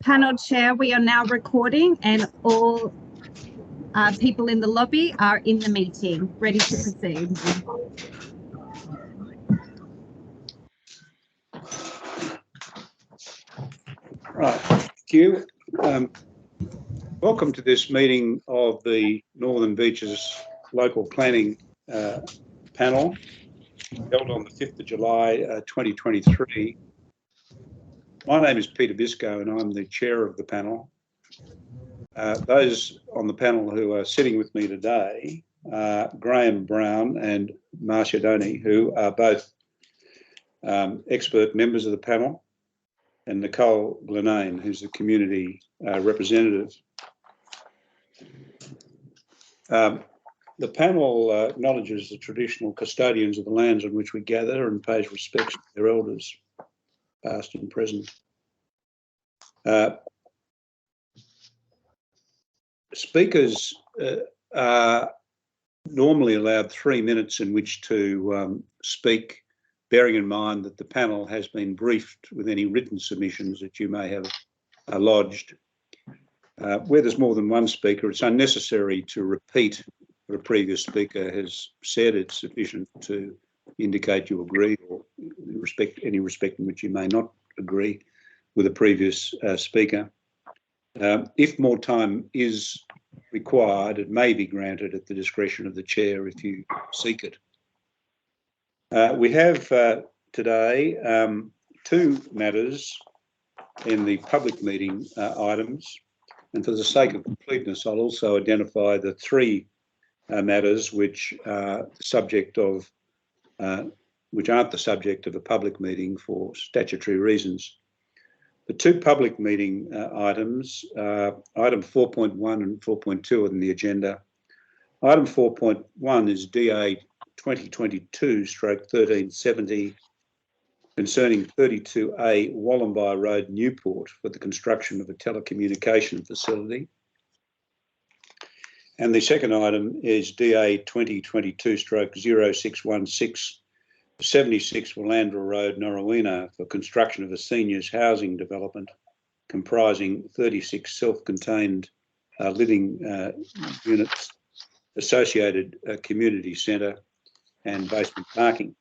Panel Chair, we are now recording and all people in the lobby are in the meeting, ready to proceed. Right, thank you. Welcome to this meeting of the Northern Beaches Local Planning Panel, held on the 5th of July 2023. My name is Peter Biscoe and I'm the chair of the panel. Those on the panel who are sitting with me today are Graham Brown and Marcia Doney, who are both expert members of the panel, and Nicole Glenane, who's the community representative. The panel acknowledges the traditional custodians of the lands on which we gather and pays respects to their elders, past and present. Speakers are normally allowed 3 minutes in which to speak, bearing in mind that the panel has been briefed with any written submissions that you may have lodged. Where there's more than one speaker, it's unnecessary to repeat what a previous speaker has said. It's sufficient to indicate you agree or any respect in which you may not agree with a previous speaker. If more time is required, it may be granted at the discretion of the chair if you seek it. We have today two matters in the public meeting items, and for the sake of completeness, I'll also identify the three matters which are the subject of, which aren't the subject of a public meeting for statutory reasons. The two public meeting items, item 4.1 and 4.2 on the agenda. Item 4.1 is DA 2022/1370 concerning 32A Wallumbah Road, Newport, for the construction of a telecommunication facility. And the second item is DA 2022/0616 76 Willandra Road, Norowena, for construction of a seniors housing development comprising 36 self-contained living units, associated community centre and basement parking.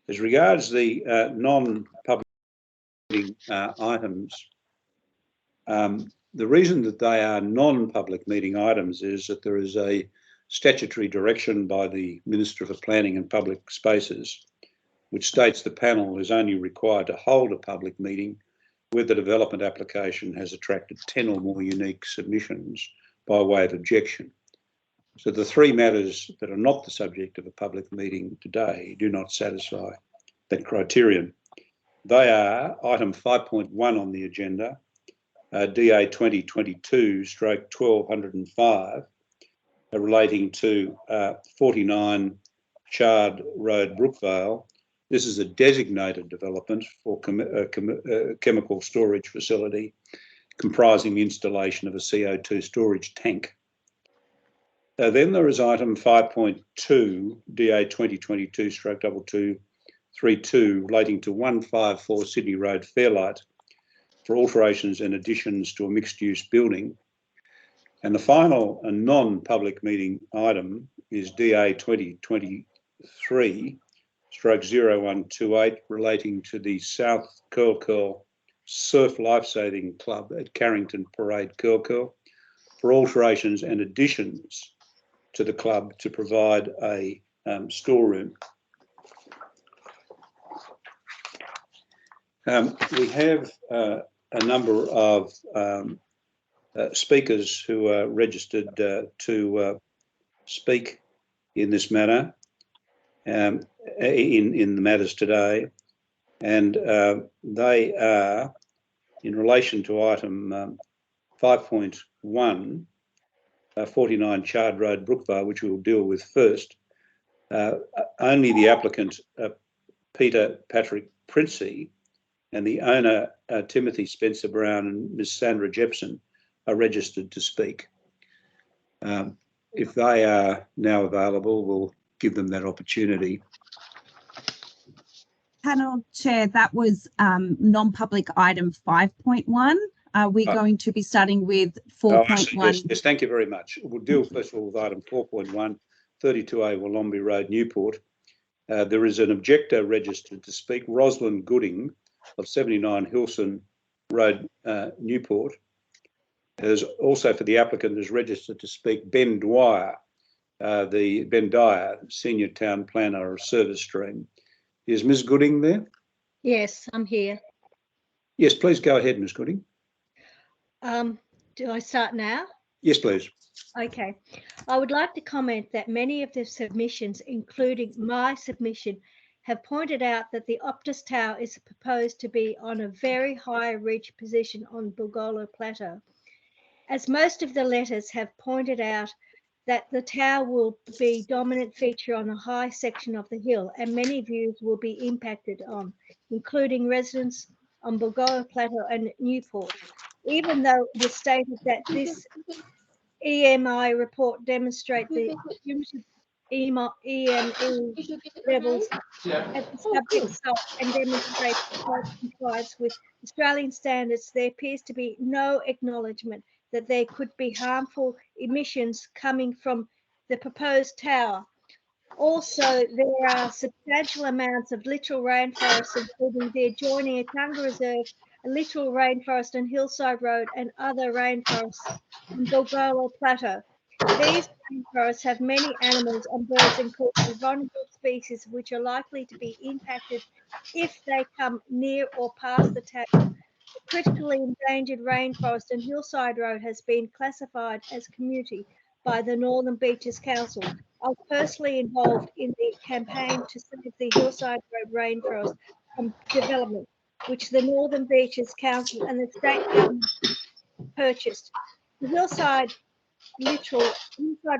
As regards the non-public meeting items, the reason that they are non-public meeting items is that there is a statutory direction by the Minister for Planning and Public Spaces, which states the panel is only required to hold a public meeting where the development application has attracted 10 or more unique submissions by way of objection. So the three matters that are not the subject of a public meeting today do not satisfy that criterion. They are item 5.1 on the agenda, DA 2022/1205, relating to 49 Chard Road, Brookvale. This is a designated development for chemical storage facility comprising the installation of a CO2 storage tank. Then there is item 5.2, DA 2022/2232, relating to 154 Sydney Road, Fairlight, for alterations and additions to a mixed-use building. And the final and non-public meeting item is DA 2023/0128, relating to the South Curl Surf Lifesaving Club at Carrington Parade, Curl, for alterations and additions to the club to provide a storeroom. We have a number of speakers who are registered to speak in this matter, in the matters today, and they are, in relation to item 5.1, 49 Chard Road, Brookvale, which we will deal with first. Only the applicant, Peter Patrick Princey, and the owner, Timothy Spencer Brown, and Ms Sandra Jepson, are registered to speak. if they are now available, we'll give them that opportunity. Panel Chair, that was non-public item 5.1. Are we going to be starting with 4.1? Yes, thank you very much. We'll deal first of all with item 4.1, 32A Wollombi Road, Newport. There is an objector registered to speak, Rosalind Gooding of 79 Hilson Road, Newport. There's also, for the applicant, is registered to speak Ben Dwyer, Senior Town Planner of Service Stream. Is Ms Gooding there? Yes, I'm here. Yes, please go ahead, Ms Gooding. Do I start now? Yes, please. Okay. I would like to comment that many of the submissions, including my submission, have pointed out that the Optus Tower is proposed to be on a very high ridge position on Bulgola Plateau. As most of the letters have pointed out, that the tower will be dominant feature on a high section of the hill, and many views will be impacted on, including residents on Bulgola Plateau and Newport. Even though it is stated that this EMI report demonstrate the cumulative EME levels at the subject site and demonstrate compliance with Australian standards, there appears to be no acknowledgement that there could be harmful emissions coming from the proposed tower. Also, there are substantial amounts of littoral rainforest, including the adjoining Atunga Reserve, a littoral rainforest on Hillside Road, and other rainforests on Bulgola Plateau. These rainforests have many animals and birds, including vulnerable species, which are likely to be impacted if they come near or past the tower. The critically endangered rainforest on Hillside Road has been classified as community by the Northern Beaches Council. I was personally involved in the campaign to save the Hillside Road rainforest from development, which the Northern Beaches Council and the state government purchased. The Hillside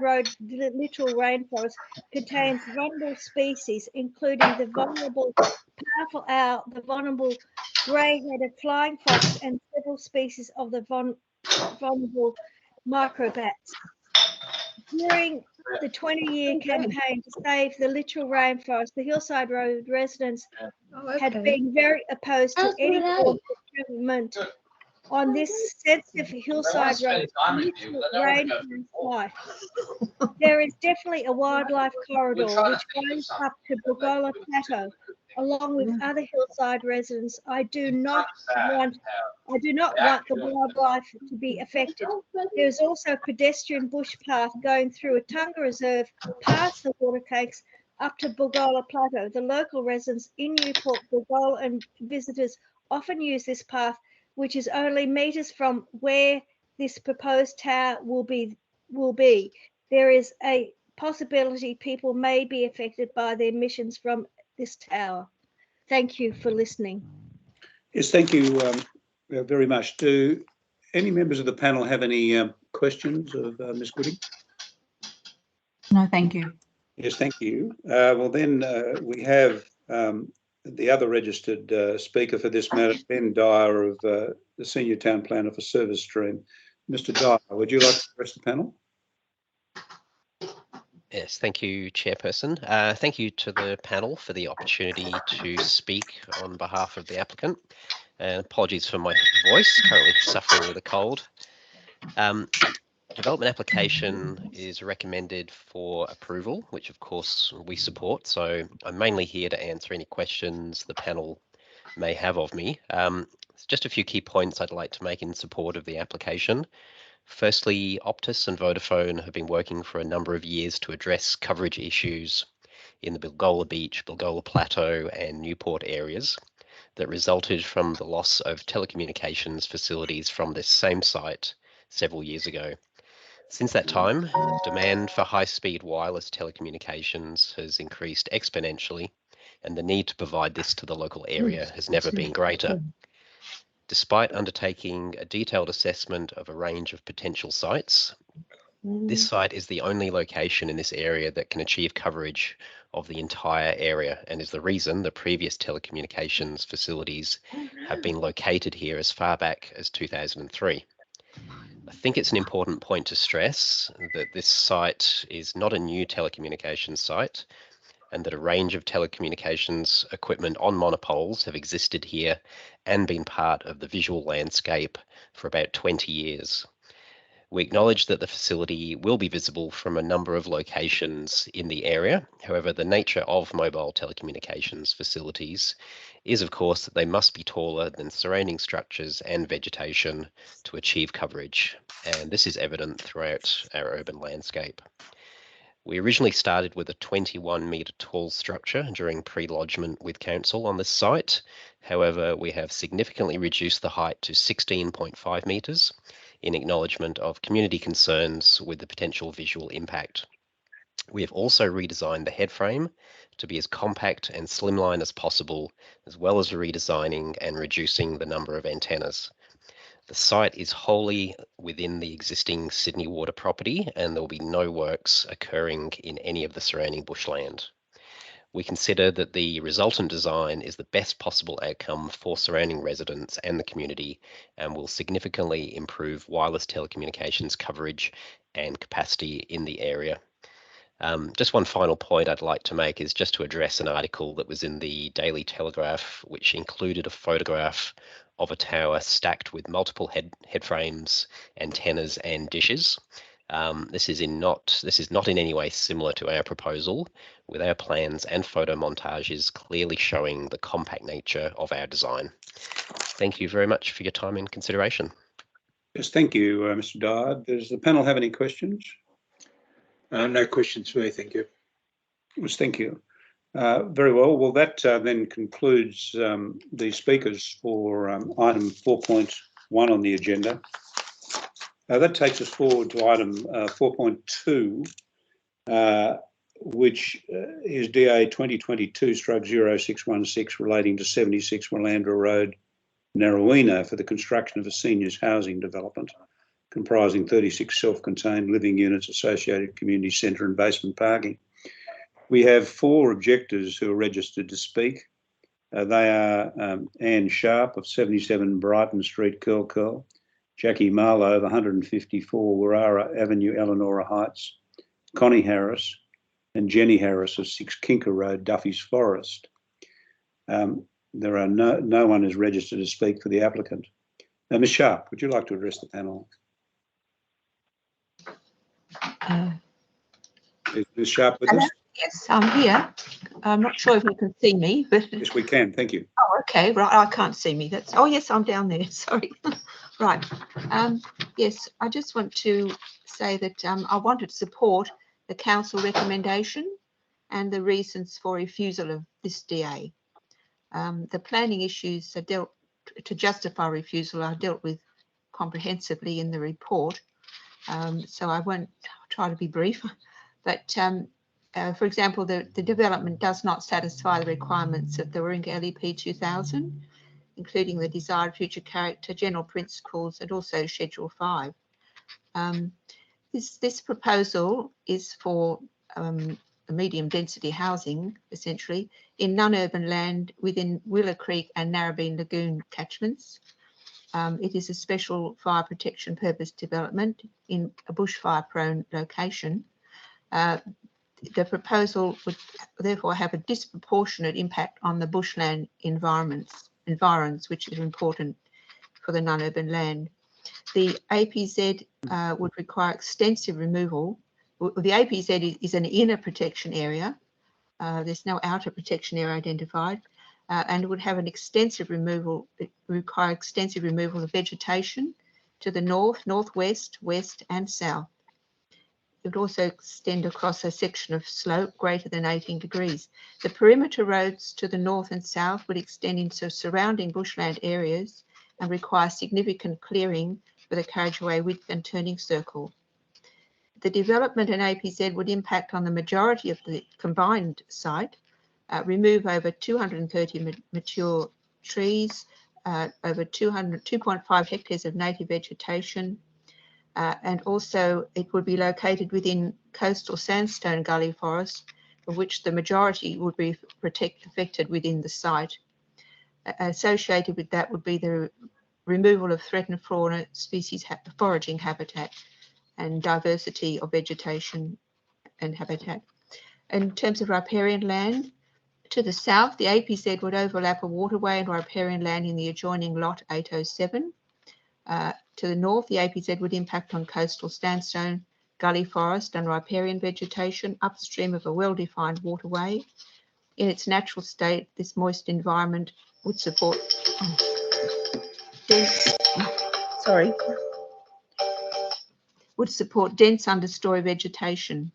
Road littoral rainforest contains vulnerable species, including the vulnerable powerful owl, the vulnerable grey-headed flying fox, and several species of the vulnerable microbats. During the 20-year campaign to save the littoral rainforest, the Hillside Road residents had been very opposed to any form of development on this sensitive Hillside Road littoral rainforest life. There is definitely a wildlife corridor which goes up to Bulgola Plateau, along with other hillside residents. I do not want the wildlife to be affected. There is also a pedestrian bush path going through Atunga Reserve, past the water cakes, up to Bulgola Plateau. The local residents in Newport, Bulgola, and visitors often use this path, which is only meters from where this proposed tower will be. There is a possibility people may be affected by the emissions from this tower. Thank you for listening. Yes, thank you very much. Do any members of the panel have any questions of Ms Gooding? No, thank you. Yes, thank you. Well, then we have the other registered speaker for this matter, Ben Dyer of the Senior Town Planner for Service Stream. Mr Dyer, would you like to address the panel? Yes, thank you, Chairperson. Thank you to the panel for the opportunity to speak on behalf of the applicant. Apologies for my voice, currently suffering with a cold. Development application is recommended for approval, which of course we support. So I'm mainly here to answer any questions the panel may have of me. Just a few key points I'd like to make in support of the application. Firstly, Optus and Vodafone have been working for a number of years to address coverage issues in the Bulgola Beach, Bulgola Plateau and Newport areas that resulted from the loss of telecommunications facilities from this same site several years ago. Since that time, demand for high-speed wireless telecommunications has increased exponentially, and the need to provide this to the local area has never been greater. Despite undertaking a detailed assessment of a range of potential sites, this site is the only location in this area that can achieve coverage of the entire area, and is the reason the previous telecommunications facilities have been located here as far back as 2003. I think it's an important point to stress that this site is not a new telecommunications site, and that a range of telecommunications equipment on monopoles have existed here and been part of the visual landscape for about 20 years. We acknowledge that the facility will be visible from a number of locations in the area. However, the nature of mobile telecommunications facilities is, of course, that they must be taller than surrounding structures and vegetation to achieve coverage. And this is evident throughout our urban landscape. We originally started with a 21-metre tall structure during pre-lodgement with council on this site. However, we have significantly reduced the height to 16.5 metres in acknowledgement of community concerns with the potential visual impact. We have also redesigned the head frame to be as compact and slimline as possible, as well as redesigning and reducing the number of antennas. The site is wholly within the existing Sydney Water property, and there will be no works occurring in any of the surrounding bushland. We consider that the resultant design is the best possible outcome for surrounding residents and the community, and will significantly improve wireless telecommunications coverage and capacity in the area. Just one final point I'd like to make is just to address an article that was in the Daily Telegraph, which included a photograph of a tower stacked with multiple head frames, antennas, and dishes. This is not in any way similar to our proposal, with our plans and photo montages clearly showing the compact nature of our design. Thank you very much for your time and consideration. Yes, thank you, Mr. Dyer. Does the panel have any questions? No questions for me, thank you. Yes, thank you. Very well. Well, that then concludes the speakers for item 4.1 on the agenda. That takes us forward to item 4.2, which is DA 2022/0616 relating to 76 Willandra Road, Narrowena, for the construction of a seniors housing development comprising 36 self-contained living units, associated community centre and basement parking. We have 4 objectors who are registered to speak. They are Anne Sharp of 77 Brighton Street, Curl, Jackie Marlowe of 154 Warara Avenue, Eleanora Heights, Connie Harris and Jenny Harris of 6 Kinker Road, Duffy's Forest. There are no one is registered to speak for the applicant. Now, Ms. Sharp, would you like to address the panel? Is Ms. Sharp with us? Yes, I'm here. I'm not sure if you can see me, but Yes, we can. Thank you. oh, okay, right. I can't see me. That's oh yes, I'm down there. Sorry. Right. Yes, I just want to say that I wanted to support the council recommendation and the reasons for refusal of this DA. The planning issues are dealt to justify refusal are dealt with comprehensively in the report. So I won't try to be brief, but for example, the development does not satisfy the requirements of the Warringah LEP 2000, including the desired future character, general principles, and also Schedule 5. This proposal is for medium density housing, essentially, in non-urban land within Willow Creek and Narrabeen Lagoon catchments. It is a special fire protection purpose development in a bushfire-prone location. The proposal would therefore have a disproportionate impact on the bushland environs, which is important for the non-urban land. The APZ would require extensive removal. The APZ is an inner protection area. There's no outer protection area identified, and would have an extensive removal, require extensive removal of vegetation to the north, northwest, west, and south. It would also extend across a section of slope greater than 18 degrees. The perimeter roads to the north and south would extend into surrounding bushland areas and require significant clearing with a carriageway width and turning circle. The development in APZ would impact on the majority of the combined site, remove over 230 mature trees, over 2.5 hectares of native vegetation, and also it would be located within coastal sandstone gully forest, of which the majority would be affected within the site. Associated with that would be the removal of threatened fauna species foraging habitat and diversity of vegetation and habitat. In terms of riparian land, to the south, the APZ would overlap a waterway and riparian land in the adjoining lot 807. To the north, the APZ would impact on coastal sandstone, gully forest and riparian vegetation upstream of a well-defined waterway. In its natural state, this moist environment would support dense understory vegetation.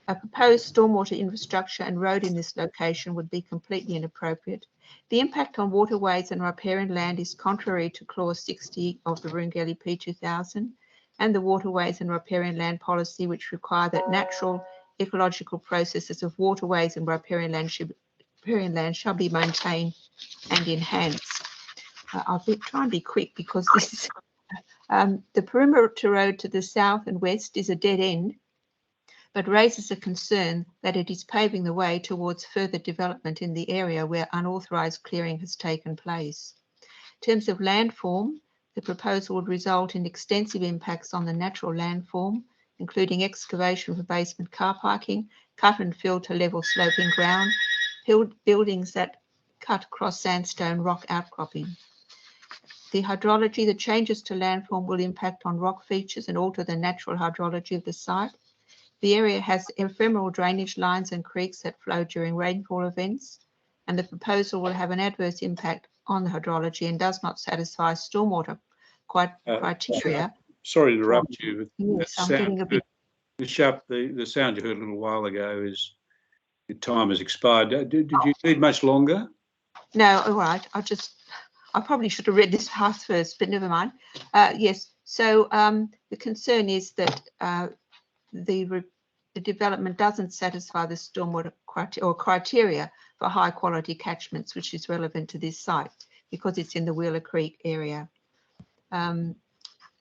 A proposed stormwater infrastructure and road in this location would be completely inappropriate. The impact on waterways and riparian land is contrary to Clause 60 of the Wurundjeri P2000 and the Waterways and Riparian Land Policy, which require that natural ecological processes of waterways and riparian land shall be maintained and enhanced. I'll try and be quick because this is the perimeter road to the south and west is a dead end, but raises a concern that it is paving the way towards further development in the area where unauthorised clearing has taken place. In terms of landform, the proposal would result in extensive impacts on the natural landform, including excavation for basement car parking, cut and fill to level sloping ground, buildings that cut across sandstone rock outcropping. The hydrology, the changes to landform will impact on rock features and alter the natural hydrology of the site. The area has ephemeral drainage lines and creeks that flow during rainfall events, and the proposal will have an adverse impact on the hydrology and does not satisfy stormwater criteria. Sorry to interrupt you. Yes, I'm getting a bit. Ms. Sharp, the sound you heard a little while ago is your time has expired. Did you need much longer? No, all right. I probably should have read this part first, but never mind. Yes. So the concern is that the development doesn't satisfy the stormwater criteria for high quality catchments, which is relevant to this site because it's in the Wheeler Creek area. And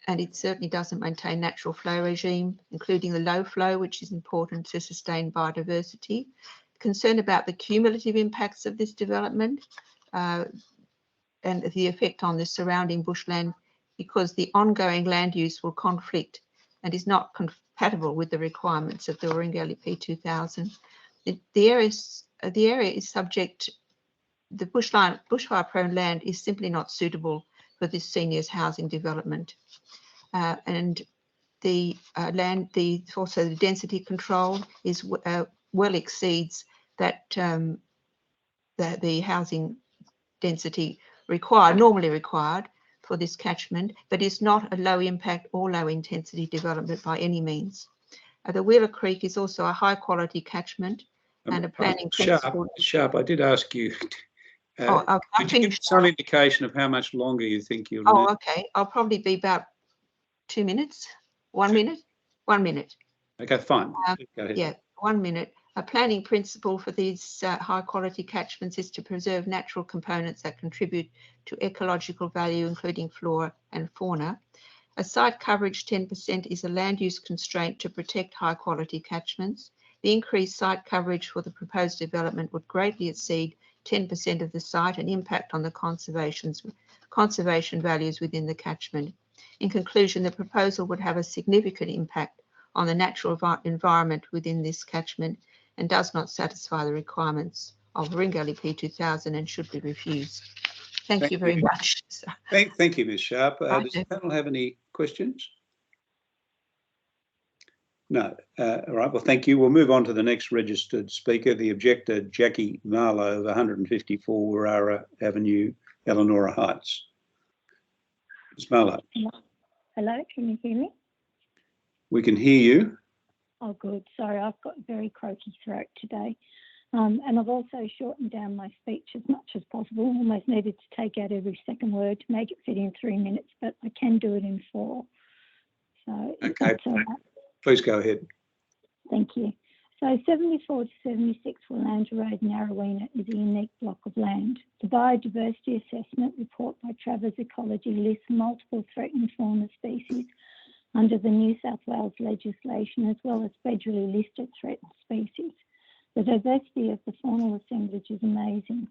it certainly doesn't maintain natural flow regime, including the low flow, which is important to sustain biodiversity. Concern about the cumulative impacts of this development and the effect on the surrounding bushland, because the ongoing land use will conflict and is not compatible with the requirements of the Wurundjeri P2000. The area is subject, the bushfire-prone land is simply not suitable for this seniors housing development. And the also the density control is well exceeds that the housing density normally required for this catchment, but is not a low impact or low intensity development by any means. The Wheeler Creek is also a high quality catchment and a planning principle. Sharp, I did ask you, could you give some indication of how much longer you think you'll need? Okay. I'll probably be about 2 minutes, 1 minute, 1 minute. Okay, fine. Go ahead. Yeah, 1 minute. A planning principle for these high quality catchments is to preserve natural components that contribute to ecological value, including flora and fauna. A site coverage 10% is a land use constraint to protect high quality catchments. The increased site coverage for the proposed development would greatly exceed 10% of the site and impact on the conservation values within the catchment. In conclusion, the proposal would have a significant impact on the natural environment within this catchment and does not satisfy the requirements of Wurundjeri P2000 and should be refused. Thank you very much. Thank you, Ms. Sharp. Does the panel have any questions? No. All right. Well, thank you. We'll move on to the next registered speaker, the objector, Jackie Marlowe of 154 Warara Avenue, Elanora Heights. Ms. Marlowe. Hello, can you hear me? We can hear you. Oh, good. Sorry, I've got a very croaky throat today. And I've also shortened down my speech as much as possible. Almost needed to take out every second word to make it fit in 3 minutes, but I can do it in 4. So okay, please go ahead. Thank you. So 74 to 76 Willandra Road, Narrowena is a unique block of land. The biodiversity assessment report by Travers Ecology lists multiple threatened fauna species under the New South Wales legislation, as well as federally listed threatened species. The diversity of the faunal assemblage is amazing.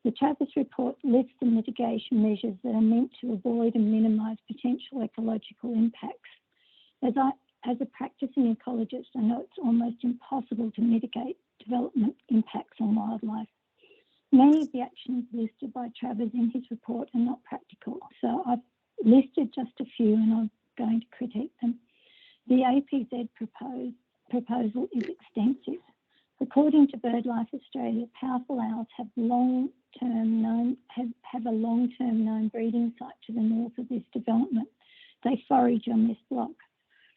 The Travis report lists the mitigation measures that are meant to avoid and minimise potential ecological impacts. As a practicing ecologist, I know it's almost impossible to mitigate development impacts on wildlife. Many of the actions listed by Travers in his report are not practical, so I've listed just a few and I'm going to critique them. The APZ proposal is extensive. According to BirdLife Australia, powerful owls have a long-term known breeding site to the north of this development. They forage on this block.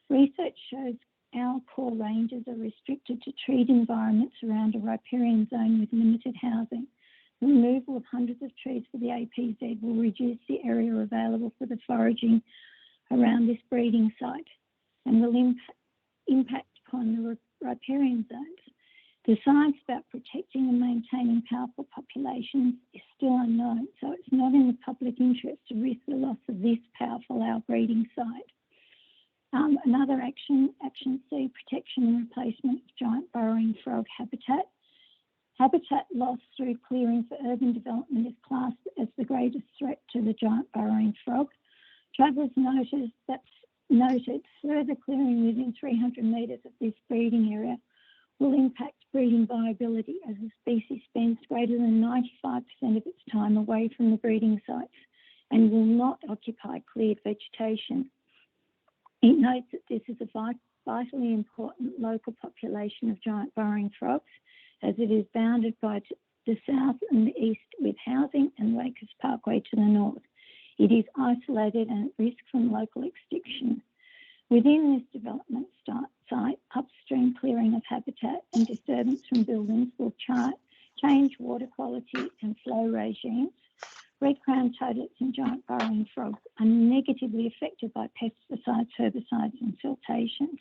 Research shows owl core ranges are restricted to treed environments around a riparian zone with limited housing. The removal of hundreds of trees for the APZ will reduce the area available for the foraging around this breeding site and will impact upon the riparian zones. The science about protecting and maintaining powerful populations is still unknown, so it's not in the public interest to risk the loss of this powerful owl breeding site. Another action C, protection and replacement of giant burrowing frog habitat. Habitat loss through clearing for urban development is classed as the greatest threat to the giant burrowing frog. Travers noted further clearing within 300 metres of this breeding area will impact breeding viability as the species spends greater than 95% of its time away from the breeding sites and will not occupy cleared vegetation. It notes that this is a vitally important local population of giant burrowing frogs, as it is bounded by the south and the east with housing and Wakers Parkway to the north. It is isolated and at risk from local extinction. Within this development site, upstream clearing of habitat and disturbance from buildings will change water quality and flow regimes. Red-crowned toadlets and giant burrowing frogs are negatively affected by pesticides, herbicides and siltations.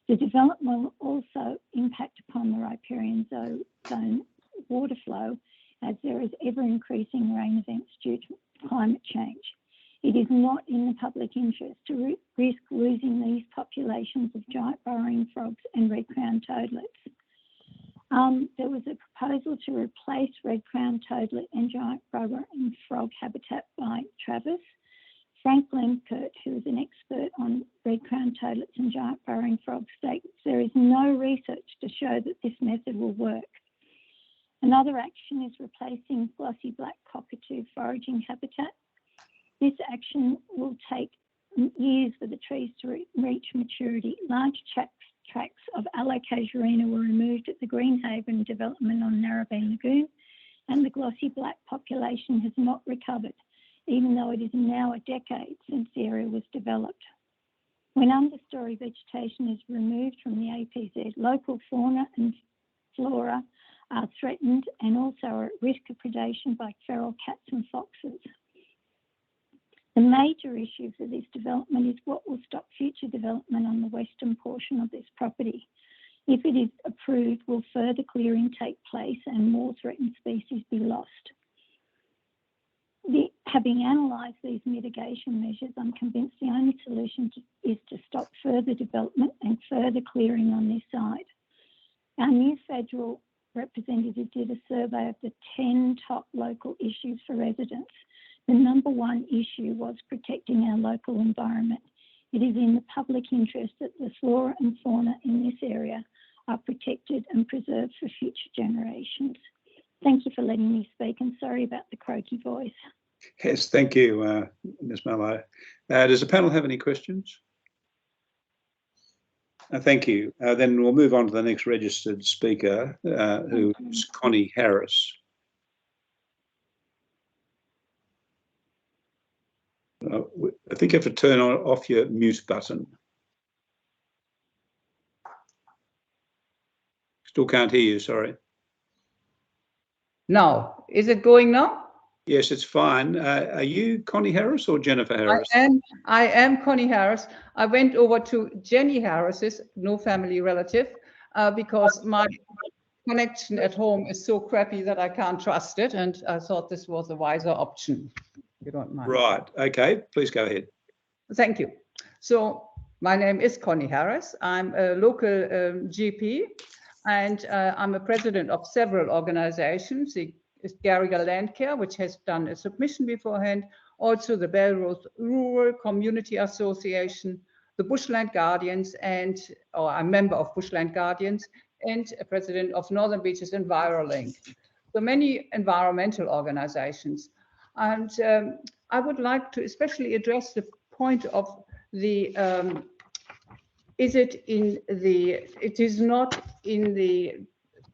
The development will also impact upon the riparian zone water flow as there is ever-increasing rain events due to climate change. It is not in the public interest to risk losing these populations of giant burrowing frogs and red-crowned toadlets. There was a proposal to replace red-crowned toadlet and giant burrowing frog habitat by Travers. Frank Lemkert, who is an expert on red-crowned toadlets and giant burrowing frogs, states there is no research to show that this method will work. Another action is replacing glossy black cockatoo foraging habitat. This action will take years for the trees to reach maturity. Large tracts of Alocasuarina were removed at the Greenhaven development on Narrabeen Lagoon, and the glossy black population has not recovered, even though it is now a decade since the area was developed. When understory vegetation is removed from the APZ, local fauna and flora are threatened and also are at risk of predation by feral cats and foxes. The major issue for this development is what will stop future development on the western portion of this property. If it is approved, will further clearing take place and more threatened species be lost? Having analysed these mitigation measures, I'm convinced the only solution is to stop further development and further clearing on this site. Our new federal representative did a survey of the 10 top local issues for residents. The number one issue was protecting our local environment. It is in the public interest that the flora and fauna in this area are protected and preserved for future generations. Thank you for letting me speak, and sorry about the croaky voice. Yes, thank you, Ms. Mallow. Does the panel have any questions? Thank you. Then we'll move on to the next registered speaker, who is Connie Harris. I think you have to turn off your mute button. Still can't hear you, sorry. Now, is it going now? Yes, it's fine. Are you Connie Harris or Jennifer Harris? I am Connie Harris. I went over to Jenny Harris's, no family relative, because my connection at home is so crappy that I can't trust it, and I thought this was a wiser option. You don't mind. Right, okay, please go ahead. Thank you. So my name is Connie Harris. I'm a local GP, and I'm a president of several organizations, the Garriga Land Care, which has done a submission beforehand, also the Belrose Rural Community Association, the Bushland Guardians, or a member of Bushland Guardians, and a president of Northern Beaches EnviroLink. So many environmental organizations. And I would like to especially address the point of the, it is not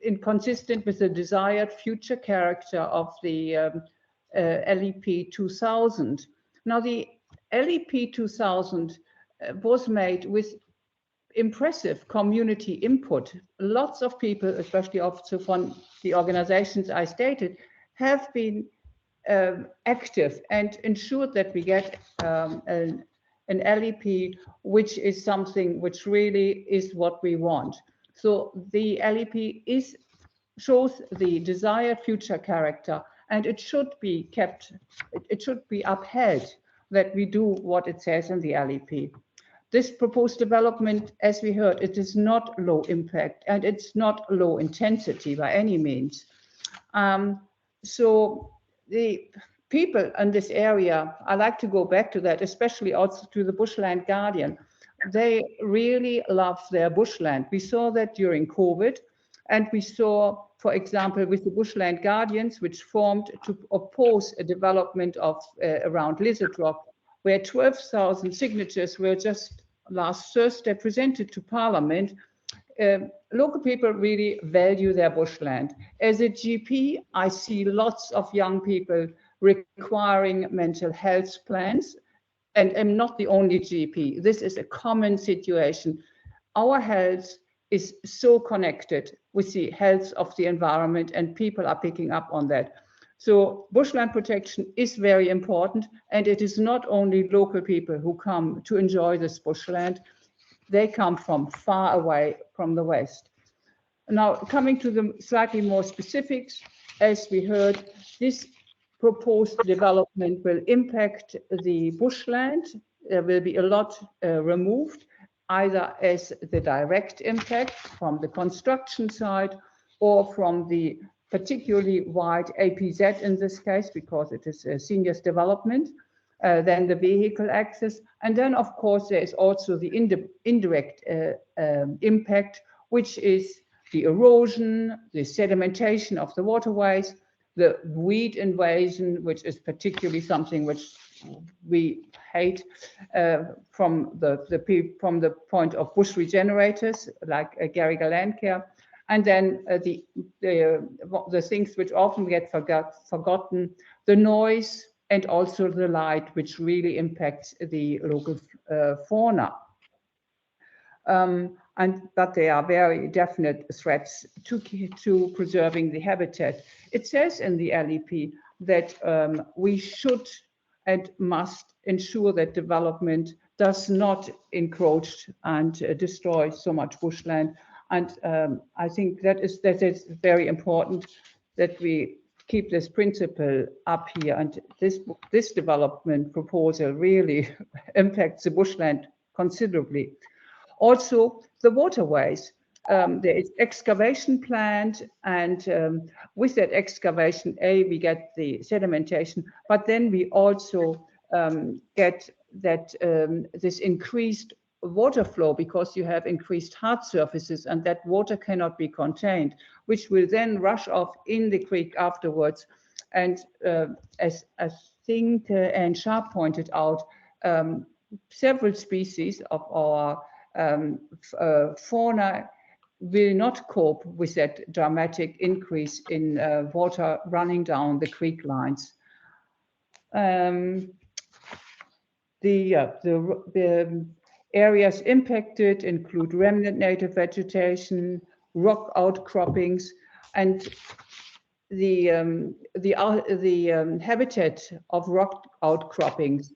inconsistent with the desired future character of the LEP 2000. Now the LEP 2000 was made with impressive community input. Lots of people, especially also from the organizations I stated, have been active and ensured that we get an LEP, which is something which really is what we want. So the LEP shows the desired future character, and it should be kept, it should be upheld that we do what it says in the LEP. This proposed development, as we heard, it is not low impact and it's not low intensity by any means. So the people in this area, I like to go back to that, especially also to the Bushland Guardian. They really love their bushland. We saw that during COVID, and we saw, for example, with the Bushland Guardians, which formed to oppose a development of around Lizard Rock, where 12,000 signatures were just last Thursday presented to Parliament. Local people really value their bushland. As a GP, I see lots of young people requiring mental health plans, and I'm not the only GP. This is a common situation. Our health is so connected with the health of the environment, and people are picking up on that. So bushland protection is very important, and it is not only local people who come to enjoy this bushland. They come from far away from the West. Now, coming to the slightly more specifics, as we heard, this proposed development will impact the bushland. There will be a lot removed, either as the direct impact from the construction side or from the particularly wide APZ in this case, because it is a seniors development, then the vehicle access. And then, of course, there is also the indirect impact, which is the erosion, the sedimentation of the waterways, the weed invasion, which is particularly something which we hate from the point of bush regenerators, like Garriga Land Care. And then the things which often get forgotten, the noise and also the light, which really impacts the local fauna. But they are very definite threats to preserving the habitat. It says in the LEP that we should and must ensure that development does not encroach and destroy so much bushland. And I think that is very important that we keep this principle up here. And this development proposal really impacts the bushland considerably. Also, the waterways. There is excavation planned, and with that excavation, we get the sedimentation, but then we also get that this increased water flow, because you have increased hard surfaces, and that water cannot be contained, which will then rush off in the creek afterwards. And as I think Anne Sharp pointed out, several species of our fauna will not cope with that dramatic increase in water running down the creek lines. The areas impacted include remnant native vegetation, rock outcroppings, and the habitat of rock outcroppings.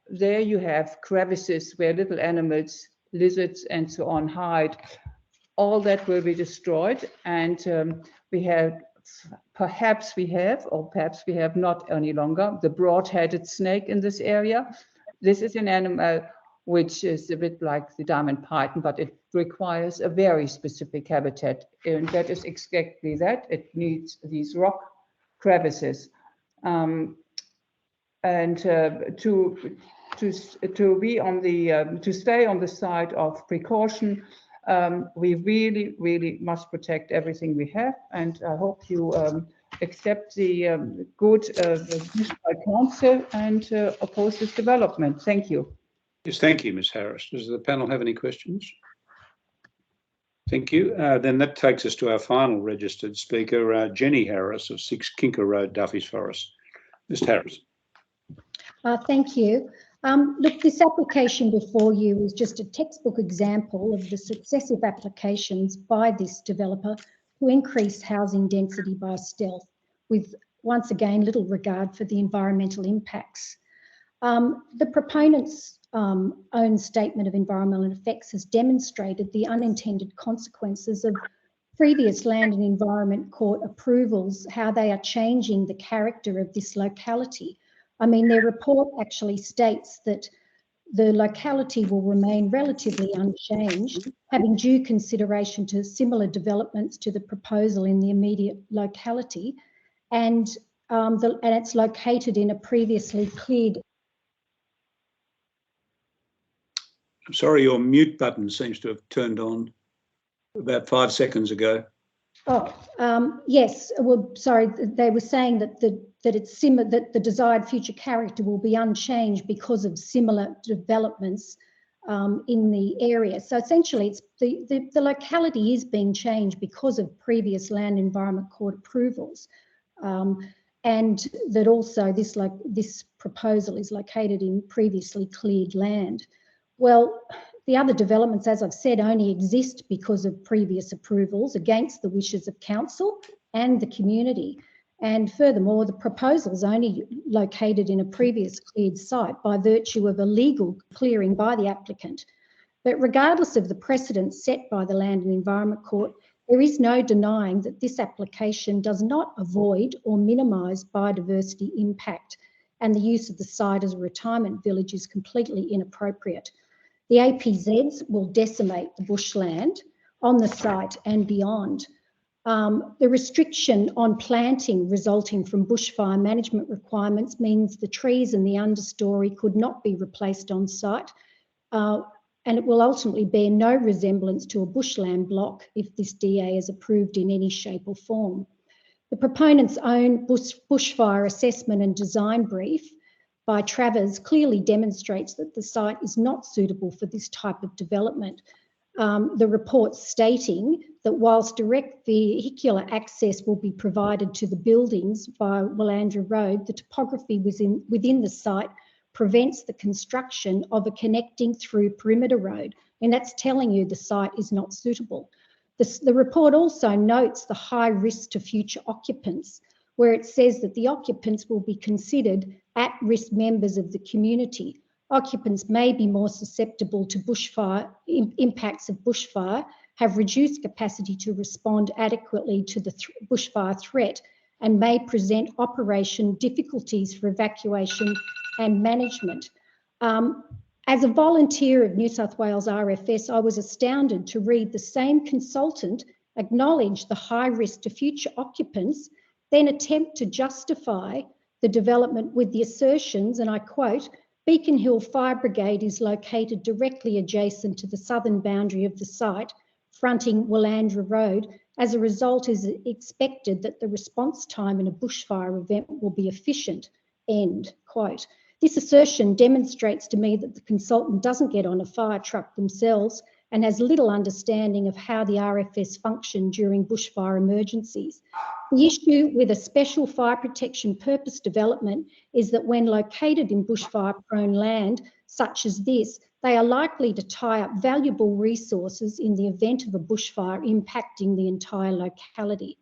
There you have crevices where little animals, lizards, and so on hide. All that will be destroyed, and perhaps we have not any longer the broad-headed snake in this area. This is an animal which is a bit like the diamond python, but it requires a very specific habitat, and that is exactly that. It needs these rock crevices. And to be on the to stay on the side of precaution, we really must protect everything we have. And I hope you accept the good by council and oppose this development. Thank you. Yes, thank you, Ms. Harris. Does the panel have any questions? Thank you. Then that takes us to our final registered speaker, Jenny Harris of 6 Kinker Road, Duffy's Forest. Mr. Harris. Thank you. Look, this application before you is just a textbook example of the successive applications by this developer to increase housing density by stealth, with, once again, little regard for the environmental impacts. The proponent's own statement of environmental effects has demonstrated the unintended consequences of previous Land and Environment Court approvals, how they are changing the character of this locality. I mean, their report actually states that the locality will remain relatively unchanged, having due consideration to similar developments to the proposal in the immediate locality, and it's located in a previously cleared. I'm sorry, your mute button seems to have turned on about 5 seconds ago. Oh, yes. Well, sorry, they were saying that it's similar, that the desired future character will be unchanged because of similar developments in the area. So essentially, it's the locality is being changed because of previous Land Environment Court approvals, and that also this proposal is located in previously cleared land. Well, the other developments, as I've said, only exist because of previous approvals against the wishes of council and the community. And furthermore, the proposal is only located in a previous cleared site by virtue of a legal clearing by the applicant. But regardless of the precedent set by the Land and Environment Court, there is no denying that this application does not avoid or minimise biodiversity impact, and the use of the site as a retirement village is completely inappropriate. The APZs will decimate the bushland on the site and beyond. The restriction on planting resulting from bushfire management requirements means the trees and the understory could not be replaced on site, and it will ultimately bear no resemblance to a bushland block if this DA is approved in any shape or form. The proponent's own bushfire assessment and design brief by Travers clearly demonstrates that the site is not suitable for this type of development. The report stating that whilst direct vehicular access will be provided to the buildings via Willandra Road, the topography within the site prevents the construction of a connecting through perimeter road, and that's telling you the site is not suitable. The report also notes the high risk to future occupants, where it says that the occupants will be considered at-risk members of the community. Occupants may be more susceptible to bushfire, impacts of bushfire, have reduced capacity to respond adequately to the bushfire threat, and may present operation difficulties for evacuation and management. As a volunteer of New South Wales RFS, I was astounded to read the same consultant acknowledge the high risk to future occupants, then attempt to justify the development with the assertions, and I quote, "Beacon Hill Fire Brigade is located directly adjacent to the southern boundary of the site, fronting Willandra Road. As a result, it is expected that the response time in a bushfire event will be efficient," end quote. This assertion demonstrates to me that the consultant doesn't get on a fire truck themselves and has little understanding of how the RFS function during bushfire emergencies. The issue with a special fire protection purpose development is that when located in bushfire-prone land, such as this, they are likely to tie up valuable resources in the event of a bushfire impacting the entire locality.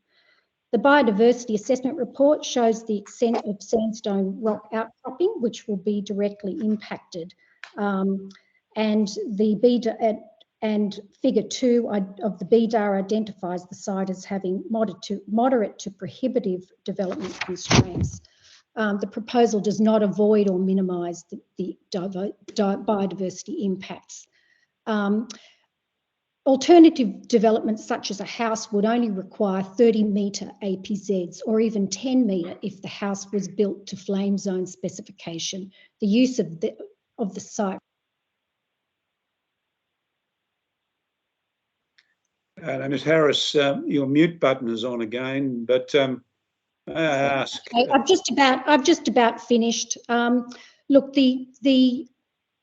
The biodiversity assessment report shows the extent of sandstone rock outcropping, which will be directly impacted. And figure 2 of the BDAR identifies the site as having moderate to prohibitive development constraints. The proposal does not avoid or minimise the biodiversity impacts. Alternative developments such as a house would only require 30-metre APZs or even 10-metre if the house was built to flame zone specification. The use of the site. Ms Harris, your mute button is on again, but may I ask? I've just about finished. Look, the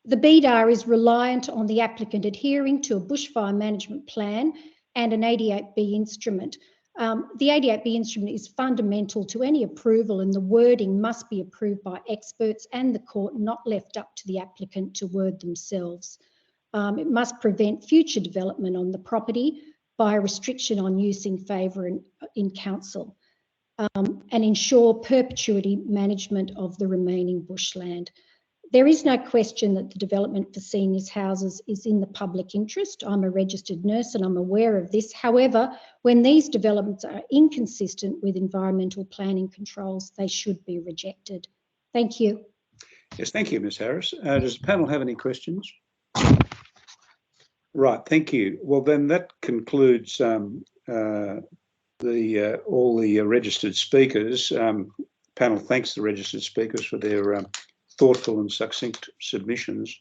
BDAR is reliant on the applicant adhering to a bushfire management plan and an 88B instrument. The 88B instrument is fundamental to any approval, and the wording must be approved by experts and the court, not left up to the applicant to word themselves. It must prevent future development on the property by a restriction on use in favour in council, and ensure perpetuity management of the remaining bushland. There is no question that the development for seniors houses is in the public interest. I'm a registered nurse and I'm aware of this. However, when these developments are inconsistent with environmental planning controls, they should be rejected. Thank you. Yes, thank you, Ms Harris. Does the panel have any questions? Right, thank you. Well, then that concludes all the registered speakers. Panel thanks the registered speakers for their thoughtful and succinct submissions.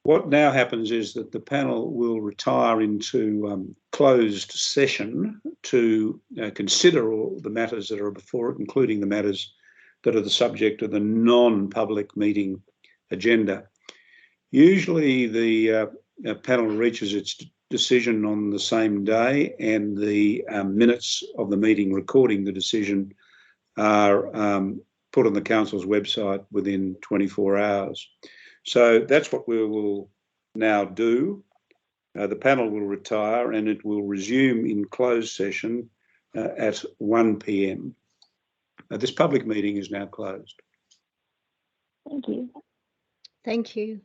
What now happens is that the panel will retire into closed session to consider all the matters that are before it, including the matters that are the subject of the non-public meeting agenda. Usually the panel reaches its decision on the same day, and the minutes of the meeting recording the decision are put on the council's website within 24 hours. So that's what we will now do. The panel will retire and it will resume in closed session at 1 p.m. This public meeting is now closed. Thank you. Thank you.